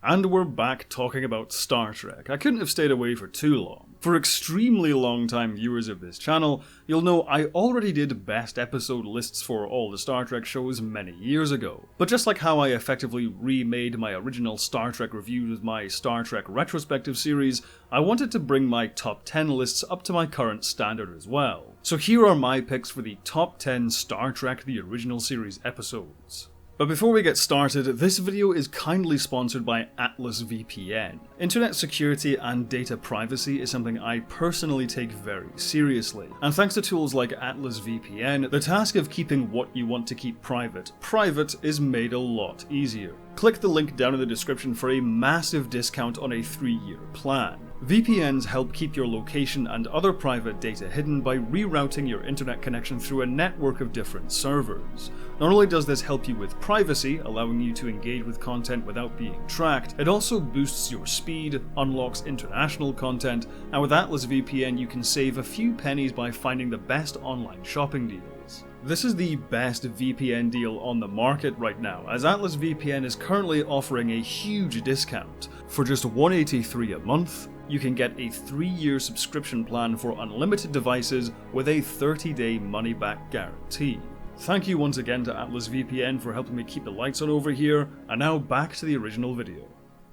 And we're back talking about Star Trek. I couldn't have stayed away for too long. For extremely long-time viewers of this channel, you'll know I already did best episode lists for all the Star Trek shows many years ago. But just like how I effectively remade my original Star Trek reviews with my Star Trek Retrospective series, I wanted to bring my top 10 lists up to my current standard as well. So here are my picks for the top 10 Star Trek The Original Series episodes. But before we get started, this video is kindly sponsored by AtlasVPN. Internet security and data privacy is something I personally take very seriously, and thanks to tools like AtlasVPN, the task of keeping what you want to keep private is made a lot easier. Click the link down in the description for a massive discount on a 3-year plan. VPNs help keep your location and other private data hidden by rerouting your internet connection through a network of different servers. Not only does this help you with privacy, allowing you to engage with content without being tracked, it also boosts your speed, unlocks international content, and with AtlasVPN you can save a few pennies by finding the best online shopping deals. This is the best VPN deal on the market right now, as AtlasVPN is currently offering a huge discount. For just $183 a month, you can get a 3-year subscription plan for unlimited devices with a 30-day money-back guarantee. Thank you once again to AtlasVPN for helping me keep the lights on over here, and now back to the original video.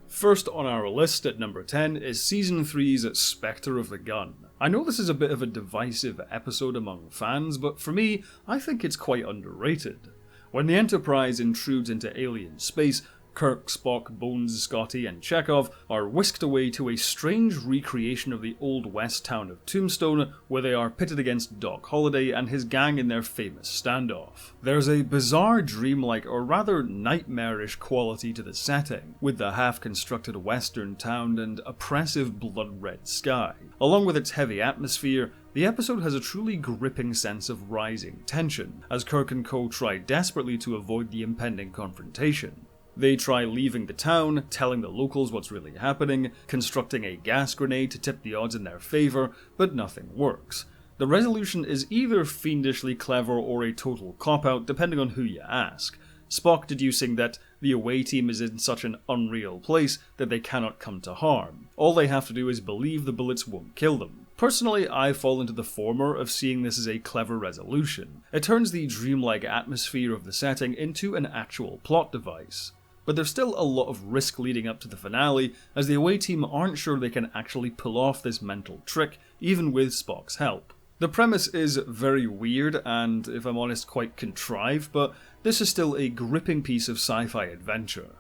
First on our list at number 10 is Season 3's Spectre of the Gun. I know this is a bit of a divisive episode among fans, but for me, I think it's quite underrated. When the Enterprise intrudes into alien space, Kirk, Spock, Bones, Scotty, and Chekhov are whisked away to a strange recreation of the Old West town of Tombstone, where they are pitted against Doc Holliday and his gang in their famous standoff. There's a bizarre dreamlike, or rather nightmarish quality to the setting, with the half-constructed western town and oppressive blood-red sky. Along with its heavy atmosphere, the episode has a truly gripping sense of rising tension, as Kirk and co try desperately to avoid the impending confrontation. They try leaving the town, telling the locals what's really happening, constructing a gas grenade to tip the odds in their favour, but nothing works. The resolution is either fiendishly clever or a total cop-out, depending on who you ask. Spock deducing that the away team is in such an unreal place that they cannot come to harm. All they have to do is believe the bullets won't kill them. Personally, I fall into the former of seeing this as a clever resolution. It turns the dreamlike atmosphere of the setting into an actual plot device. But there's still a lot of risk leading up to the finale, as the away team aren't sure they can actually pull off this mental trick, even with Spock's help. The premise is very weird and, if I'm honest, quite contrived, but this is still a gripping piece of sci-fi adventure.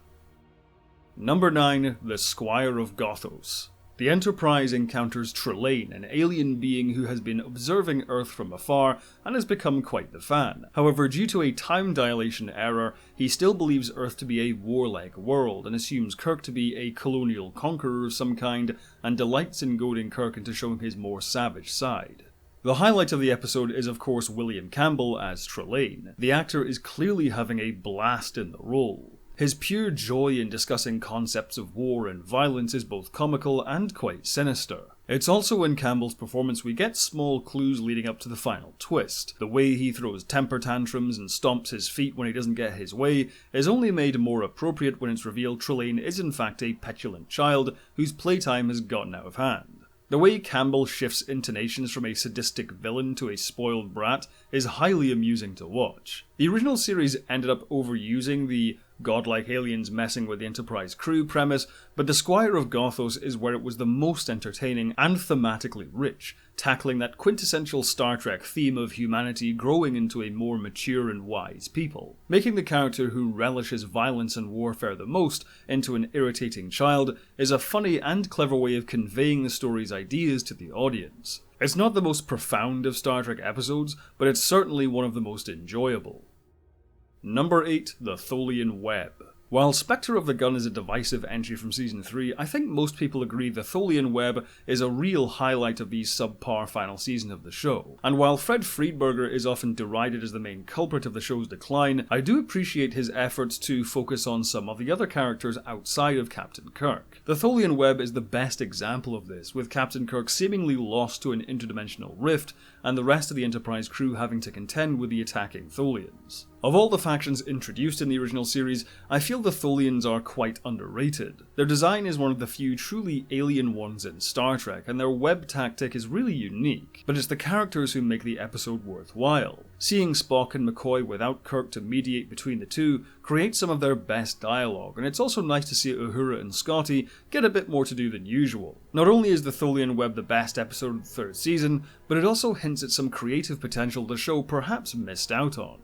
Number 9, The Squire of Gothos. The Enterprise encounters Trelane, an alien being who has been observing Earth from afar and has become quite the fan. However, due to a time dilation error, he still believes Earth to be a warlike world and assumes Kirk to be a colonial conqueror of some kind, and delights in goading Kirk into showing his more savage side. The highlight of the episode is of course William Campbell as Trelane. The actor is clearly having a blast in the role. His pure joy in discussing concepts of war and violence is both comical and quite sinister. It's also in Campbell's performance we get small clues leading up to the final twist. The way he throws temper tantrums and stomps his feet when he doesn't get his way is only made more appropriate when it's revealed Trelane is in fact a petulant child whose playtime has gotten out of hand. The way Campbell shifts intonations from a sadistic villain to a spoiled brat is highly amusing to watch. The original series ended up overusing the godlike aliens messing with the Enterprise crew premise, but the Squire of Gothos is where it was the most entertaining and thematically rich, tackling that quintessential Star Trek theme of humanity growing into a more mature and wise people. Making the character who relishes violence and warfare the most into an irritating child is a funny and clever way of conveying the story's ideas to the audience. It's not the most profound of Star Trek episodes, but it's certainly one of the most enjoyable. Number 8, The Tholian Web. While Spectre of the Gun is a divisive entry from Season 3, I think most people agree the Tholian Web is a real highlight of the subpar final season of the show. And while Fred Friedberger is often derided as the main culprit of the show's decline, I do appreciate his efforts to focus on some of the other characters outside of Captain Kirk. The Tholian Web is the best example of this, with Captain Kirk seemingly lost to an interdimensional rift, and the rest of the Enterprise crew having to contend with the attacking Tholians. Of all the factions introduced in the original series, I feel the Tholians are quite underrated. Their design is one of the few truly alien ones in Star Trek, and their web tactic is really unique, but it's the characters who make the episode worthwhile. Seeing Spock and McCoy without Kirk to mediate between the two creates some of their best dialogue, and it's also nice to see Uhura and Scotty get a bit more to do than usual. Not only is the Tholian Web the best episode of the third season, but it also hints at some creative potential the show perhaps missed out on.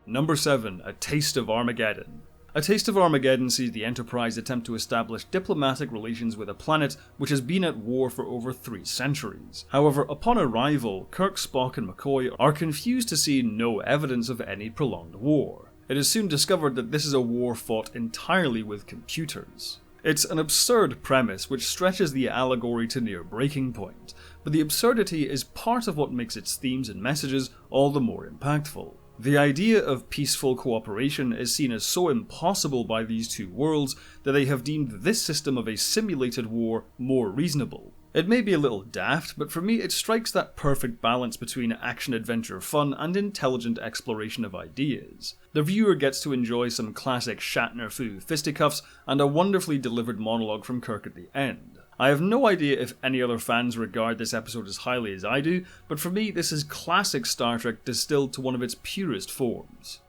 Number 7. A Taste of Armageddon. A Taste of Armageddon sees the Enterprise attempt to establish diplomatic relations with a planet which has been at war for over 3 centuries. However, upon arrival, Kirk, Spock and McCoy are confused to see no evidence of any prolonged war. It is soon discovered that this is a war fought entirely with computers. It's an absurd premise which stretches the allegory to near breaking point, but the absurdity is part of what makes its themes and messages all the more impactful. The idea of peaceful cooperation is seen as so impossible by these two worlds that they have deemed this system of a simulated war more reasonable. It may be a little daft, but for me it strikes that perfect balance between action-adventure fun and intelligent exploration of ideas. The viewer gets to enjoy some classic Shatner-fu fisticuffs and a wonderfully delivered monologue from Kirk at the end. I have no idea if any other fans regard this episode as highly as I do, but for me this is classic Star Trek distilled to one of its purest forms.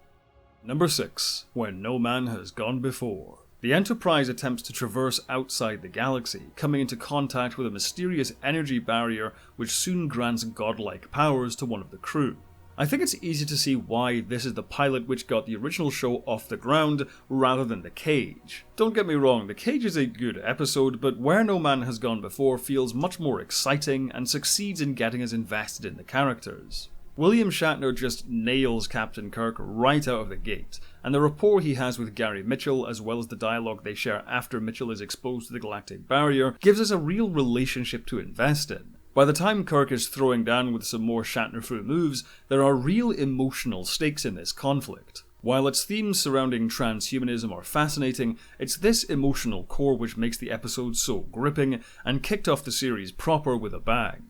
Number 6. When No Man Has Gone Before. The Enterprise attempts to traverse outside the galaxy, coming into contact with a mysterious energy barrier which soon grants godlike powers to one of the crew. I think it's easy to see why this is the pilot which got the original show off the ground rather than The Cage. Don't get me wrong, The Cage is a good episode, but Where No Man Has Gone Before feels much more exciting and succeeds in getting us invested in the characters. William Shatner just nails Captain Kirk right out of the gate, and the rapport he has with Gary Mitchell, as well as the dialogue they share after Mitchell is exposed to the galactic barrier, gives us a real relationship to invest in. By the time Kirk is throwing down with some more Shatner-fu moves, there are real emotional stakes in this conflict. While its themes surrounding transhumanism are fascinating, it's this emotional core which makes the episode so gripping and kicked off the series proper with a bang.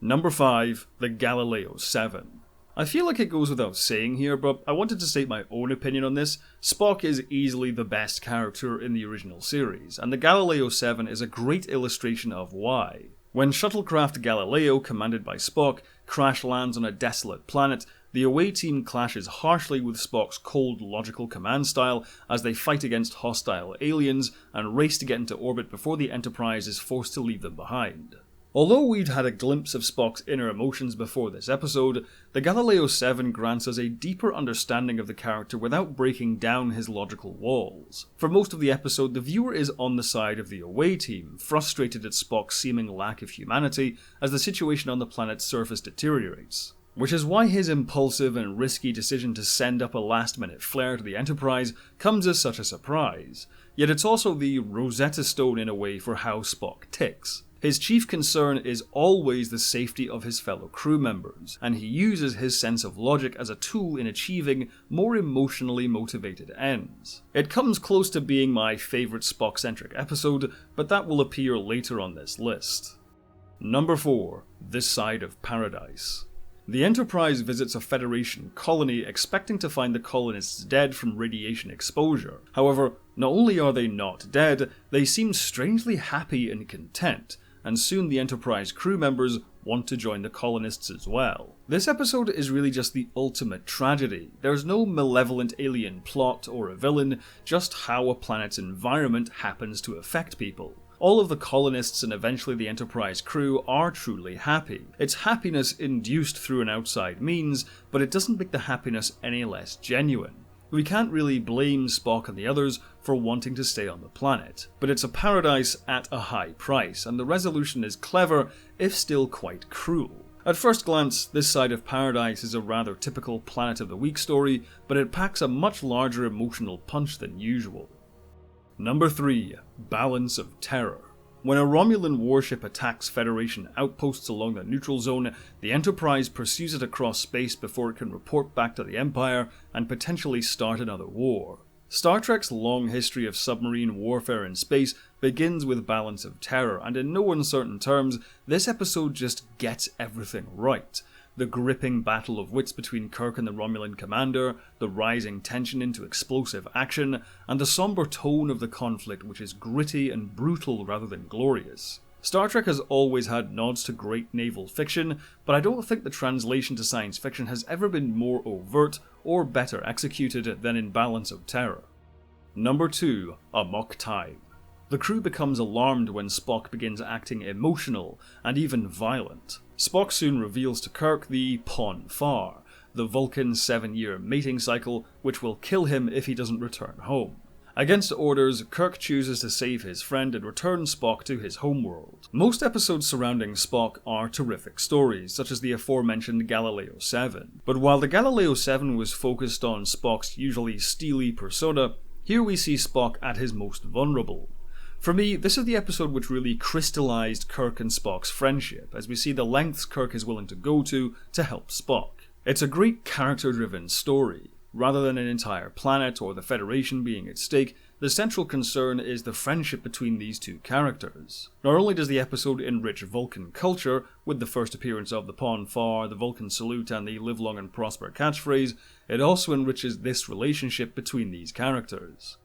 Number 5. The Galileo Seven. I feel like it goes without saying here, but I wanted to state my own opinion on this. Spock is easily the best character in the original series, and the Galileo 7 is a great illustration of why. When shuttlecraft Galileo, commanded by Spock, crash lands on a desolate planet, the away team clashes harshly with Spock's cold, logical command style as they fight against hostile aliens and race to get into orbit before the Enterprise is forced to leave them behind. Although we'd had a glimpse of Spock's inner emotions before this episode, the Galileo 7 grants us a deeper understanding of the character without breaking down his logical walls. For most of the episode, the viewer is on the side of the away team, frustrated at Spock's seeming lack of humanity as the situation on the planet's surface deteriorates. Which is why his impulsive and risky decision to send up a last-minute flare to the Enterprise comes as such a surprise. Yet it's also the Rosetta Stone in a way for how Spock ticks. His chief concern is always the safety of his fellow crew members, and he uses his sense of logic as a tool in achieving more emotionally motivated ends. It comes close to being my favourite Spock-centric episode, but that will appear later on this list. Number 4. This Side of Paradise. The Enterprise visits a Federation colony expecting to find the colonists dead from radiation exposure. However, not only are they not dead, they seem strangely happy and content, and soon the Enterprise crew members want to join the colonists as well. This episode is really just the ultimate tragedy. There's no malevolent alien plot or a villain, just how a planet's environment happens to affect people. All of the colonists and eventually the Enterprise crew are truly happy. It's happiness induced through an outside means, but it doesn't make the happiness any less genuine. We can't really blame Spock and the others for wanting to stay on the planet, but it's a paradise at a high price, and the resolution is clever, if still quite cruel. At first glance, This Side of Paradise is a rather typical Planet of the Week story, but it packs a much larger emotional punch than usual. Number 3. Balance of Terror. When a Romulan warship attacks Federation outposts along the neutral zone, the Enterprise pursues it across space before it can report back to the Empire and potentially start another war. Star Trek's long history of submarine warfare in space begins with Balance of Terror, and in no uncertain terms, this episode just gets everything right. the gripping battle of wits between Kirk and the Romulan commander, the rising tension into explosive action, and the somber tone of the conflict, which is gritty and brutal rather than glorious. Star Trek has always had nods to great naval fiction, but I don't think the translation to science fiction has ever been more overt or better executed than in Balance of Terror. Number 2. Amok Time. The crew becomes alarmed when Spock begins acting emotional and even violent. Spock soon reveals to Kirk the Pon farr, the Vulcan 7-year mating cycle, which will kill him if he doesn't return home. Against orders, Kirk chooses to save his friend and return Spock to his homeworld. Most episodes surrounding Spock are terrific stories, such as the aforementioned Galileo 7. But while the Galileo 7 was focused on Spock's usually steely persona, here we see Spock at his most vulnerable. For me, this is the episode which really crystallized Kirk and Spock's friendship, as we see the lengths Kirk is willing to go to help Spock. It's a great character-driven story. Rather than an entire planet or the Federation being at stake, the central concern is the friendship between these two characters. Not only does the episode enrich Vulcan culture, with the first appearance of the Pon farr, the Vulcan salute, and the live long and prosper catchphrase, it also enriches this relationship between these characters.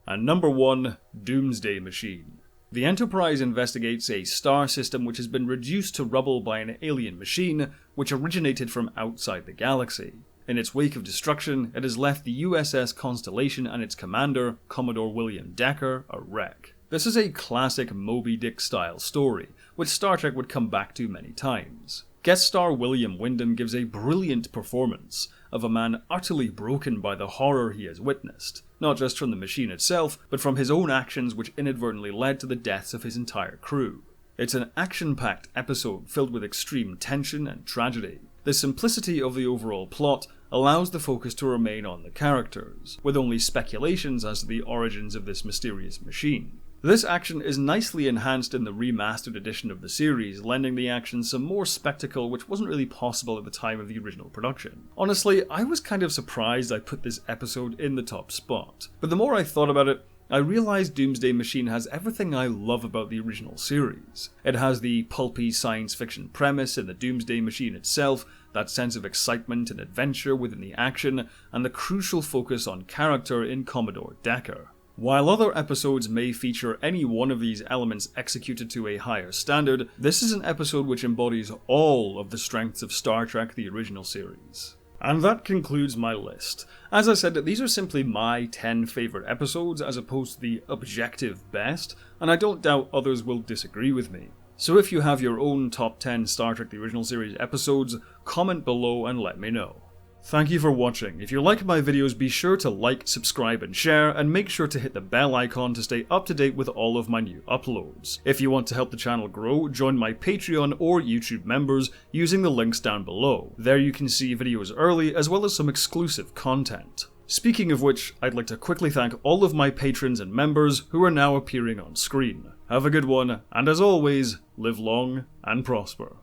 And number 1, Doomsday Machine. The Enterprise investigates a star system which has been reduced to rubble by an alien machine which originated from outside the galaxy. In its wake of destruction, it has left the USS Constellation and its commander, Commodore William Decker, a wreck. This is a classic Moby Dick style story, which Star Trek would come back to many times. Guest star William Wyndham gives a brilliant performance of a man utterly broken by the horror he has witnessed, not just from the machine itself, but from his own actions which inadvertently led to the deaths of his entire crew. It's an action-packed episode filled with extreme tension and tragedy. The simplicity of the overall plot allows the focus to remain on the characters, with only speculations as to the origins of this mysterious machine. This action is nicely enhanced in the remastered edition of the series, lending the action some more spectacle which wasn't really possible at the time of the original production. Honestly, I was kind of surprised I put this episode in the top spot, but the more I thought about it, I realised Doomsday Machine has everything I love about the original series. It has the pulpy science fiction premise in the Doomsday Machine itself, that sense of excitement and adventure within the action, and the crucial focus on character in Commodore Decker. While other episodes may feature any one of these elements executed to a higher standard, this is an episode which embodies all of the strengths of Star Trek the original series. And that concludes my list. As I said, these are simply my 10 favourite episodes as opposed to the objective best, and I don't doubt others will disagree with me. So if you have your own top 10 Star Trek the original series episodes, comment below and let me know. Thank you for watching. If you like my videos, be sure to like, subscribe and share, and make sure to hit the bell icon to stay up to date with all of my new uploads. If you want to help the channel grow, join my Patreon or YouTube members using the links down below. There you can see videos early as well as some exclusive content. Speaking of which, I'd like to quickly thank all of my patrons and members who are now appearing on screen. Have a good one, and as always, live long and prosper.